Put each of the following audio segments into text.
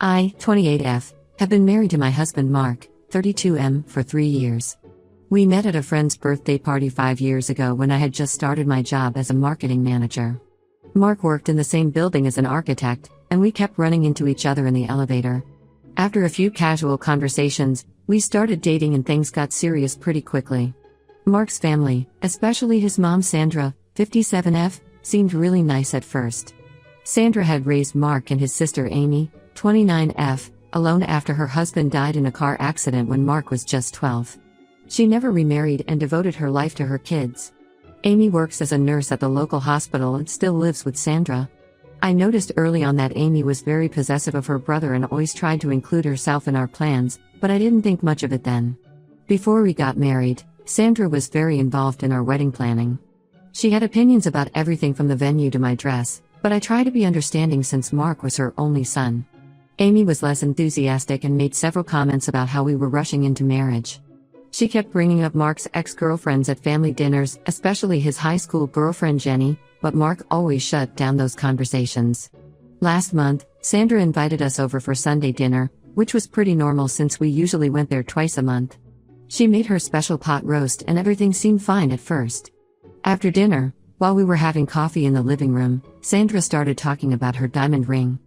I, 28F, have been married to my husband Mark, 32M, for 3 years. We met at a friend's birthday party 5 years ago when I had just started my job as a marketing manager. Mark worked in the same building as an architect, and we kept running into each other in the elevator. After a few casual conversations, we started dating and things got serious pretty quickly. Mark's family, especially his mom Sandra, 57F, seemed really nice at first. Sandra had raised Mark and his sister Amy, 29F, alone after her husband died in a car accident when Mark was just 12. She never remarried and devoted her life to her kids. Amy works as a nurse at the local hospital and still lives with Sandra. I noticed early on that Amy was very possessive of her brother and always tried to include herself in our plans, but I didn't think much of it then. Before we got married, Sandra was very involved in our wedding planning. She had opinions about everything from the venue to my dress, but I tried to be understanding since Mark was her only son. Amy was less enthusiastic and made several comments about how we were rushing into marriage. She kept bringing up Mark's ex-girlfriends at family dinners, especially his high school girlfriend Jenny, but Mark always shut down those conversations. Last month, Sandra invited us over for Sunday dinner, which was pretty normal since we usually went there twice a month. She made her special pot roast and everything seemed fine at first. After dinner, while we were having coffee in the living room, Sandra started talking about her diamond ring.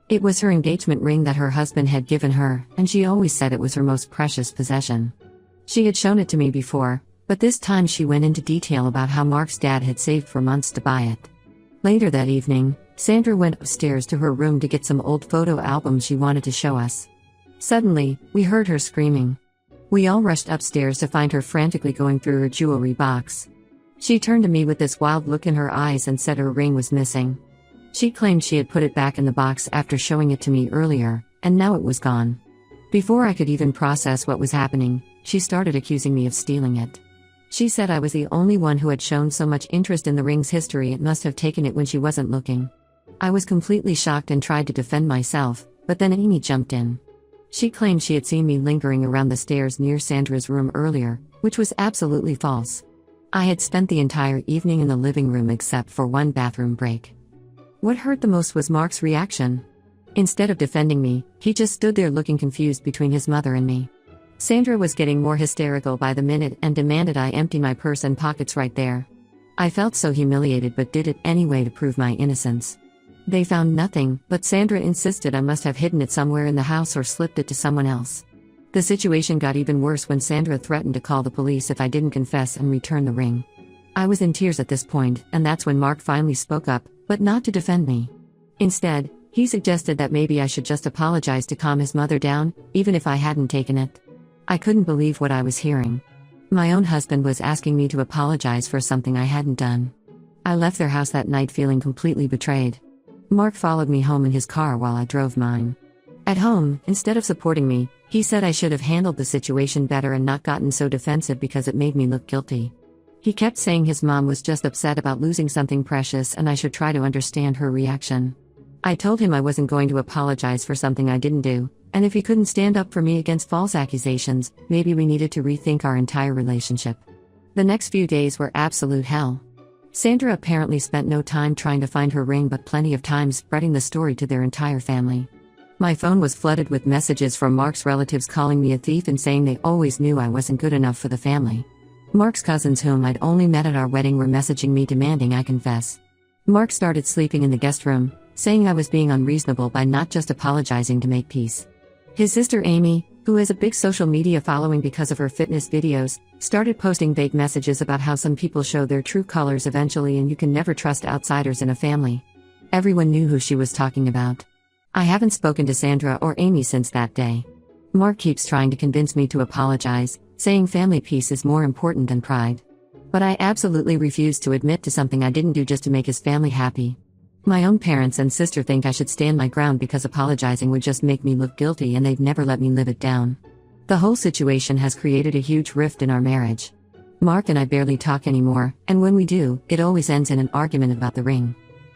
It was her engagement ring that her husband had given her, and she always said it was her most precious possession. She had shown it to me before, but this time she went into detail about how Mark's dad had saved for months to buy it. Later that evening, Sandra went upstairs to her room to get some old photo albums she wanted to show us. Suddenly, we heard her screaming. We all rushed upstairs to find her frantically going through her jewelry box. She turned to me with this wild look in her eyes and said her ring was missing. She claimed she had put it back in the box after showing it to me earlier, and now it was gone. Before I could even process what was happening, she started accusing me of stealing it. She said I was the only one who had shown so much interest in the ring's history and must have taken it when she wasn't looking. I was completely shocked and tried to defend myself, but then Amy jumped in. She claimed she had seen me lingering around the stairs near Sandra's room earlier, which was absolutely false. I had spent the entire evening in the living room except for one bathroom break. What hurt the most was Mark's reaction. Instead of defending me, he just stood there looking confused between his mother and me. Sandra was getting more hysterical by the minute and demanded I empty my purse and pockets right there. I felt so humiliated but did it anyway to prove my innocence. They found nothing, but Sandra insisted I must have hidden it somewhere in the house or slipped it to someone else. The situation got even worse when Sandra threatened to call the police if I didn't confess and return the ring. I was in tears at this point, and that's when Mark finally spoke up, but not to defend me. Instead, he suggested that maybe I should just apologize to calm his mother down, even if I hadn't taken it. I couldn't believe what I was hearing. My own husband was asking me to apologize for something I hadn't done. I left their house that night feeling completely betrayed. Mark followed me home in his car while I drove mine. At home, instead of supporting me, he said I should have handled the situation better and not gotten so defensive because it made me look guilty. He kept saying his mom was just upset about losing something precious and I should try to understand her reaction. I told him I wasn't going to apologize for something I didn't do, and if he couldn't stand up for me against false accusations, maybe we needed to rethink our entire relationship. The next few days were absolute hell. Sandra apparently spent no time trying to find her ring but plenty of time spreading the story to their entire family. My phone was flooded with messages from Mark's relatives calling me a thief and saying they always knew I wasn't good enough for the family. Mark's cousins whom I'd only met at our wedding were messaging me demanding I confess. Mark started sleeping in the guest room, saying I was being unreasonable by not just apologizing to make peace. His sister Amy, who has a big social media following because of her fitness videos, started posting vague messages about how some people show their true colors eventually and you can never trust outsiders in a family. Everyone knew who she was talking about. I haven't spoken to Sandra or Amy since that day. Mark keeps trying to convince me to apologize, saying family peace is more important than pride. But I absolutely refuse to admit to something I didn't do just to make his family happy. My own parents and sister think I should stand my ground because apologizing would just make me look guilty and they'd never let me live it down. The whole situation has created a huge rift in our marriage. Mark and I barely talk anymore, and when we do, it always ends in an argument about the ring.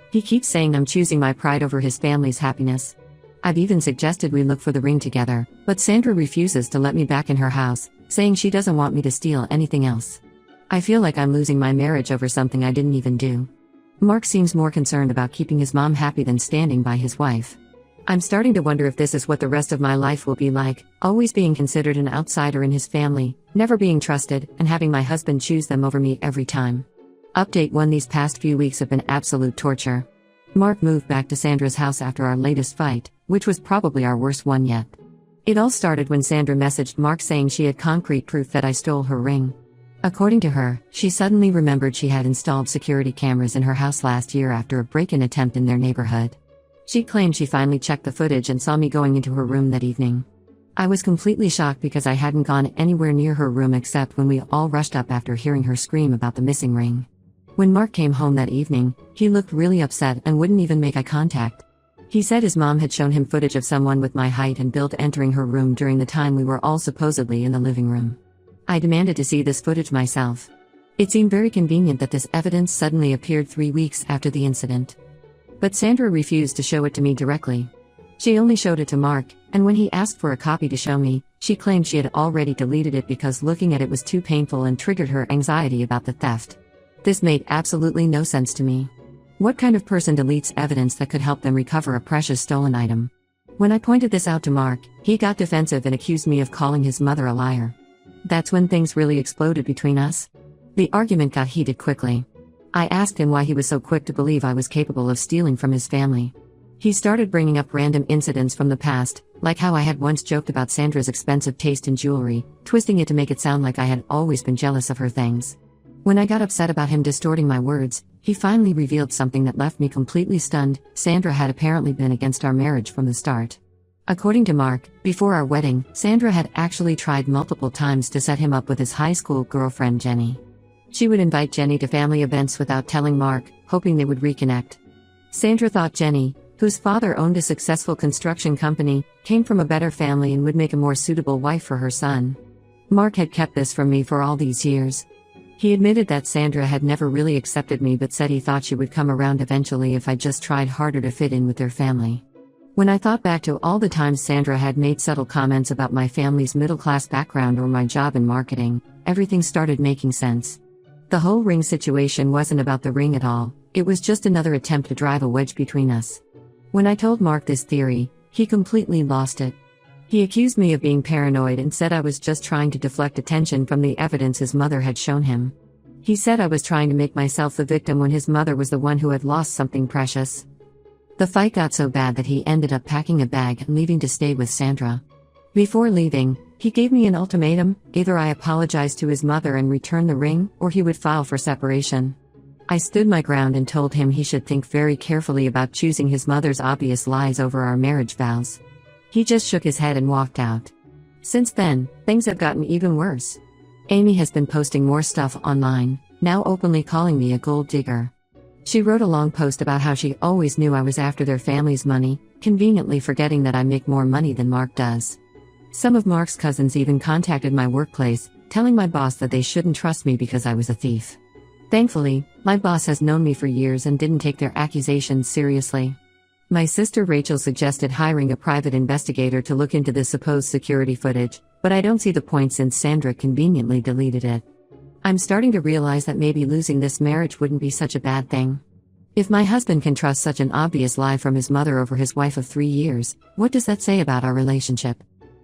He keeps saying I'm choosing my pride over his family's happiness. I've even suggested we look for the ring together, but Sandra refuses to let me back in her house, saying she doesn't want me to steal anything else. I feel like I'm losing my marriage over something I didn't even do. Mark seems more concerned about keeping his mom happy than standing by his wife. I'm starting to wonder if this is what the rest of my life will be like, always being considered an outsider in his family, never being trusted, and having my husband choose them over me every time. Update 1: These past few weeks have been absolute torture. Mark moved back to Sandra's house after our latest fight, which was probably our worst one yet. It all started when Sandra messaged Mark saying she had concrete proof that I stole her ring. According to her, she suddenly remembered she had installed security cameras in her house last year after a break-in attempt in their neighborhood. She claimed she finally checked the footage and saw me going into her room that evening. I was completely shocked because I hadn't gone anywhere near her room except when we all rushed up after hearing her scream about the missing ring. When Mark came home that evening, he looked really upset and wouldn't even make eye contact. He said his mom had shown him footage of someone with my height and build entering her room during the time we were all supposedly in the living room. I demanded to see this footage myself. It seemed very convenient that this evidence suddenly appeared 3 weeks after the incident. But Sandra refused to show it to me directly. She only showed it to Mark, and when he asked for a copy to show me, she claimed she had already deleted it because looking at it was too painful and triggered her anxiety about the theft. This made absolutely no sense to me. What kind of person deletes evidence that could help them recover a precious stolen item? When I pointed this out to Mark, he got defensive and accused me of calling his mother a liar. That's when things really exploded between us. The argument got heated quickly. I asked him why he was so quick to believe I was capable of stealing from his family. He started bringing up random incidents from the past, like how I had once joked about Sandra's expensive taste in jewelry, twisting it to make it sound like I had always been jealous of her things. When I got upset about him distorting my words, he finally revealed something that left me completely stunned. Sandra had apparently been against our marriage from the start. According to Mark, before our wedding, Sandra had actually tried multiple times to set him up with his high school girlfriend Jenny. She would invite Jenny to family events without telling Mark, hoping they would reconnect. Sandra thought Jenny, whose father owned a successful construction company, came from a better family and would make a more suitable wife for her son. Mark had kept this from me for all these years. He admitted that Sandra had never really accepted me but said he thought she would come around eventually if I just tried harder to fit in with their family. When I thought back to all the times Sandra had made subtle comments about my family's middle-class background or my job in marketing, everything started making sense. The whole ring situation wasn't about the ring at all, it was just another attempt to drive a wedge between us. When I told Mark this theory, he completely lost it. He accused me of being paranoid and said I was just trying to deflect attention from the evidence his mother had shown him. He said I was trying to make myself the victim when his mother was the one who had lost something precious. The fight got so bad that he ended up packing a bag and leaving to stay with Sandra. Before leaving, he gave me an ultimatum: either I apologize to his mother and return the ring, or he would file for separation. I stood my ground and told him he should think very carefully about choosing his mother's obvious lies over our marriage vows. He just shook his head and walked out. Since then, things have gotten even worse. Amy has been posting more stuff online, now openly calling me a gold digger. She wrote a long post about how she always knew I was after their family's money, conveniently forgetting that I make more money than Mark does. Some of Mark's cousins even contacted my workplace, telling my boss that they shouldn't trust me because I was a thief. Thankfully, my boss has known me for years and didn't take their accusations seriously. My sister Rachel suggested hiring a private investigator to look into the supposed security footage, but I don't see the point since Sandra conveniently deleted it. I'm starting to realize that maybe losing this marriage wouldn't be such a bad thing. If my husband can trust such an obvious lie from his mother over his wife of 3 years, what does that say about our relationship?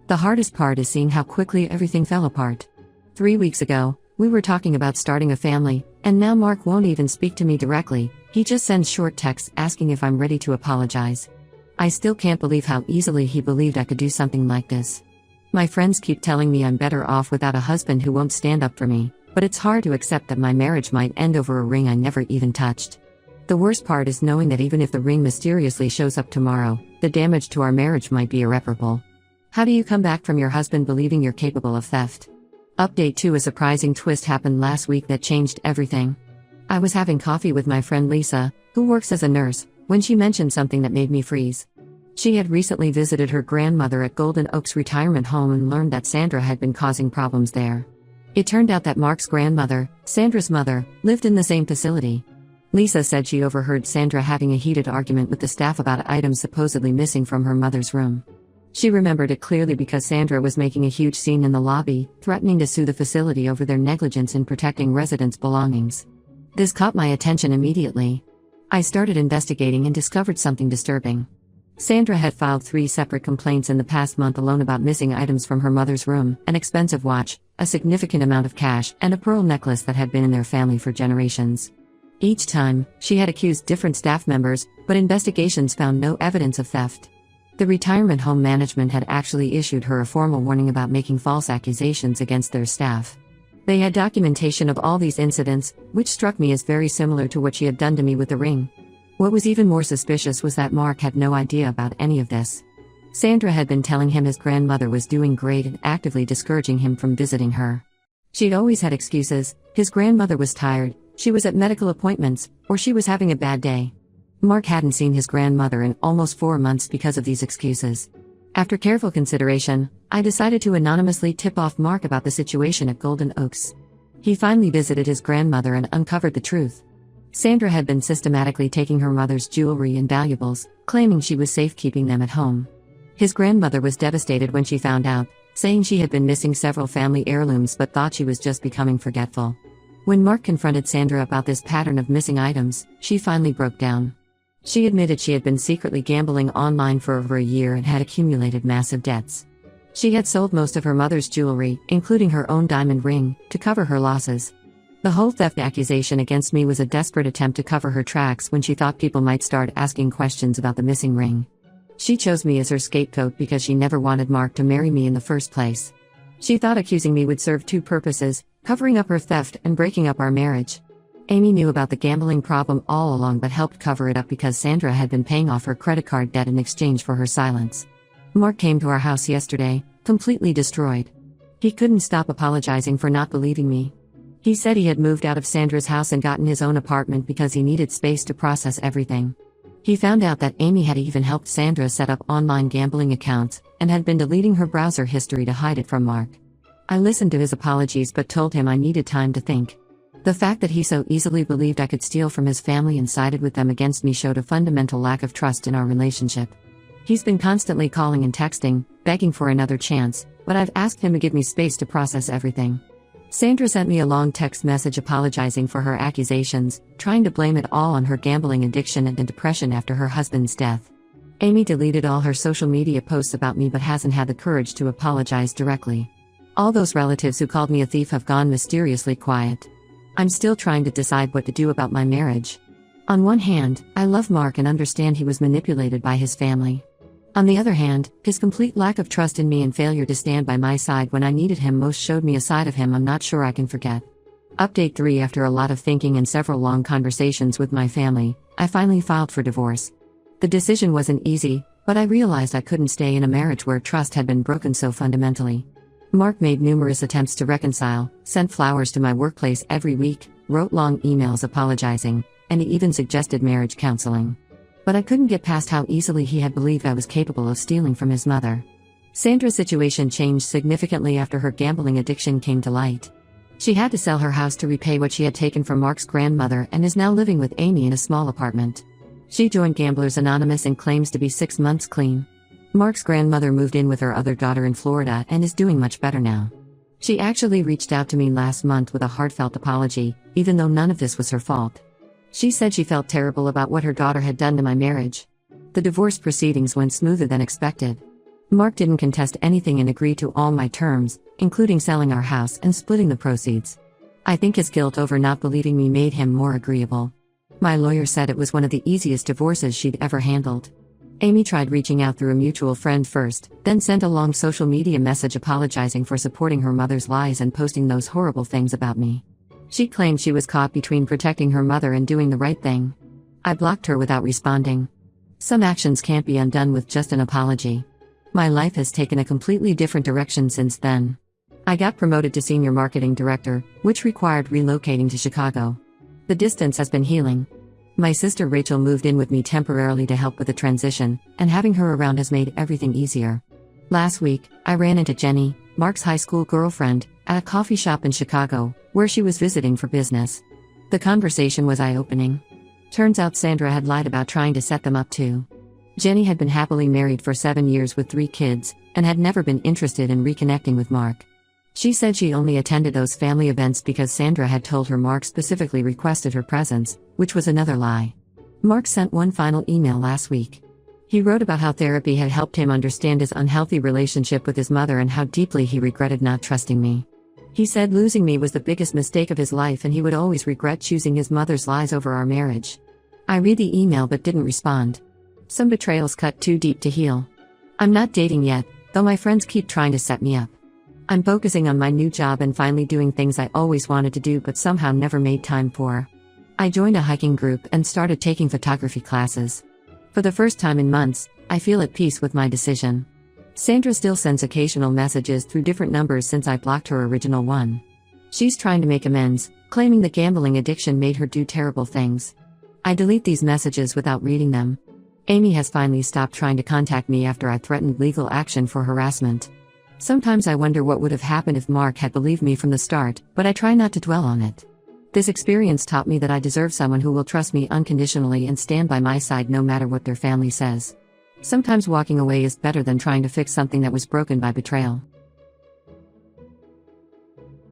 The hardest part is seeing how quickly everything fell apart. 3 weeks ago, we were talking about starting a family, and now Mark won't even speak to me directly, he just sends short texts asking if I'm ready to apologize. I still can't believe how easily he believed I could do something like this. My friends keep telling me I'm better off without a husband who won't stand up for me, but it's hard to accept that my marriage might end over a ring I never even touched. The worst part is knowing that even if the ring mysteriously shows up tomorrow, the damage to our marriage might be irreparable. How do you come back from your husband believing you're capable of theft? Update 2: A surprising twist happened last week that changed everything. I was having coffee with my friend Lisa, who works as a nurse, when she mentioned something that made me freeze. She had recently visited her grandmother at Golden Oaks Retirement Home and learned that Sandra had been causing problems there. It turned out that Mark's grandmother, Sandra's mother, lived in the same facility. Lisa said she overheard Sandra having a heated argument with the staff about items supposedly missing from her mother's room. She remembered it clearly because Sandra was making a huge scene in the lobby, threatening to sue the facility over their negligence in protecting residents' belongings. This caught my attention immediately. I started investigating and discovered something disturbing. Sandra had filed 3 separate complaints in the past month alone about missing items from her mother's room: an expensive watch, a significant amount of cash, and a pearl necklace that had been in their family for generations. Each time, she had accused different staff members, but investigations found no evidence of theft. The retirement home management had actually issued her a formal warning about making false accusations against their staff. They had documentation of all these incidents, which struck me as very similar to what she had done to me with the ring. What was even more suspicious was that Mark had no idea about any of this. Sandra had been telling him his grandmother was doing great and actively discouraging him from visiting her. She'd always had excuses: his grandmother was tired, she was at medical appointments, or she was having a bad day. Mark hadn't seen his grandmother in almost 4 months because of these excuses. After careful consideration, I decided to anonymously tip off Mark about the situation at Golden Oaks. He finally visited his grandmother and uncovered the truth. Sandra had been systematically taking her mother's jewelry and valuables, claiming she was safe keeping them at home. His grandmother was devastated when she found out, saying she had been missing several family heirlooms but thought she was just becoming forgetful. When Mark confronted Sandra about this pattern of missing items, she finally broke down. She admitted she had been secretly gambling online for over a year and had accumulated massive debts. She had sold most of her mother's jewelry, including her own diamond ring, to cover her losses. The whole theft accusation against me was a desperate attempt to cover her tracks when she thought people might start asking questions about the missing ring. She chose me as her scapegoat because she never wanted Mark to marry me in the first place. She thought accusing me would serve 2 purposes: covering up her theft and breaking up our marriage. Amy knew about the gambling problem all along but helped cover it up because Sandra had been paying off her credit card debt in exchange for her silence. Mark came to our house yesterday, completely destroyed. He couldn't stop apologizing for not believing me. He said he had moved out of Sandra's house and gotten his own apartment because he needed space to process everything. He found out that Amy had even helped Sandra set up online gambling accounts and had been deleting her browser history to hide it from Mark. I listened to his apologies but told him I needed time to think. The fact that he so easily believed I could steal from his family and sided with them against me showed a fundamental lack of trust in our relationship. He's been constantly calling and texting, begging for another chance, but I've asked him to give me space to process everything. Sandra sent me a long text message apologizing for her accusations, trying to blame it all on her gambling addiction and the depression after her husband's death. Amy deleted all her social media posts about me but hasn't had the courage to apologize directly. All those relatives who called me a thief have gone mysteriously quiet. I'm still trying to decide what to do about my marriage. On one hand, I love Mark and understand he was manipulated by his family. On the other hand, his complete lack of trust in me and failure to stand by my side when I needed him most showed me a side of him I'm not sure I can forget. Update 3: After a lot of thinking and several long conversations with my family, I finally filed for divorce. The decision wasn't easy, but I realized I couldn't stay in a marriage where trust had been broken so fundamentally. Mark made numerous attempts to reconcile, sent flowers to my workplace every week, wrote long emails apologizing, and he even suggested marriage counseling. But I couldn't get past how easily he had believed I was capable of stealing from his mother. Sandra's situation changed significantly after her gambling addiction came to light. She had to sell her house to repay what she had taken from Mark's grandmother and is now living with Amy in a small apartment. She joined Gamblers Anonymous and claims to be 6 months clean. Mark's grandmother moved in with her other daughter in Florida and is doing much better now. She actually reached out to me last month with a heartfelt apology, even though none of this was her fault. She said she felt terrible about what her daughter had done to my marriage. The divorce proceedings went smoother than expected. Mark didn't contest anything and agreed to all my terms, including selling our house and splitting the proceeds. I think his guilt over not believing me made him more agreeable. My lawyer said it was one of the easiest divorces she'd ever handled. Amy tried reaching out through a mutual friend first, then sent a long social media message apologizing for supporting her mother's lies and posting those horrible things about me. She claimed she was caught between protecting her mother and doing the right thing. I blocked her without responding. Some actions can't be undone with just an apology. My life has taken a completely different direction since then. I got promoted to senior marketing director, which required relocating to Chicago. The distance has been healing. My sister Rachel moved in with me temporarily to help with the transition, and having her around has made everything easier. Last week, I ran into Jenny, Mark's high school girlfriend, at a coffee shop in Chicago, where she was visiting for business. The conversation was eye-opening. Turns out Sandra had lied about trying to set them up too. Jenny had been happily married for 7 years with 3 kids, and had never been interested in reconnecting with Mark. She said she only attended those family events because Sandra had told her Mark specifically requested her presence, which was another lie. Mark sent one final email last week. He wrote about how therapy had helped him understand his unhealthy relationship with his mother and how deeply he regretted not trusting me. He said losing me was the biggest mistake of his life and he would always regret choosing his mother's lies over our marriage. I read the email but didn't respond. Some betrayals cut too deep to heal. I'm not dating yet, though my friends keep trying to set me up. I'm focusing on my new job and finally doing things I always wanted to do but somehow never made time for. I joined a hiking group and started taking photography classes. For the first time in months, I feel at peace with my decision. Sandra still sends occasional messages through different numbers since I blocked her original one. She's trying to make amends, claiming the gambling addiction made her do terrible things. I delete these messages without reading them. Amy has finally stopped trying to contact me after I threatened legal action for harassment. Sometimes I wonder what would have happened if Mark had believed me from the start, but I try not to dwell on it. This experience taught me that I deserve someone who will trust me unconditionally and stand by my side no matter what their family says. Sometimes walking away is better than trying to fix something that was broken by betrayal.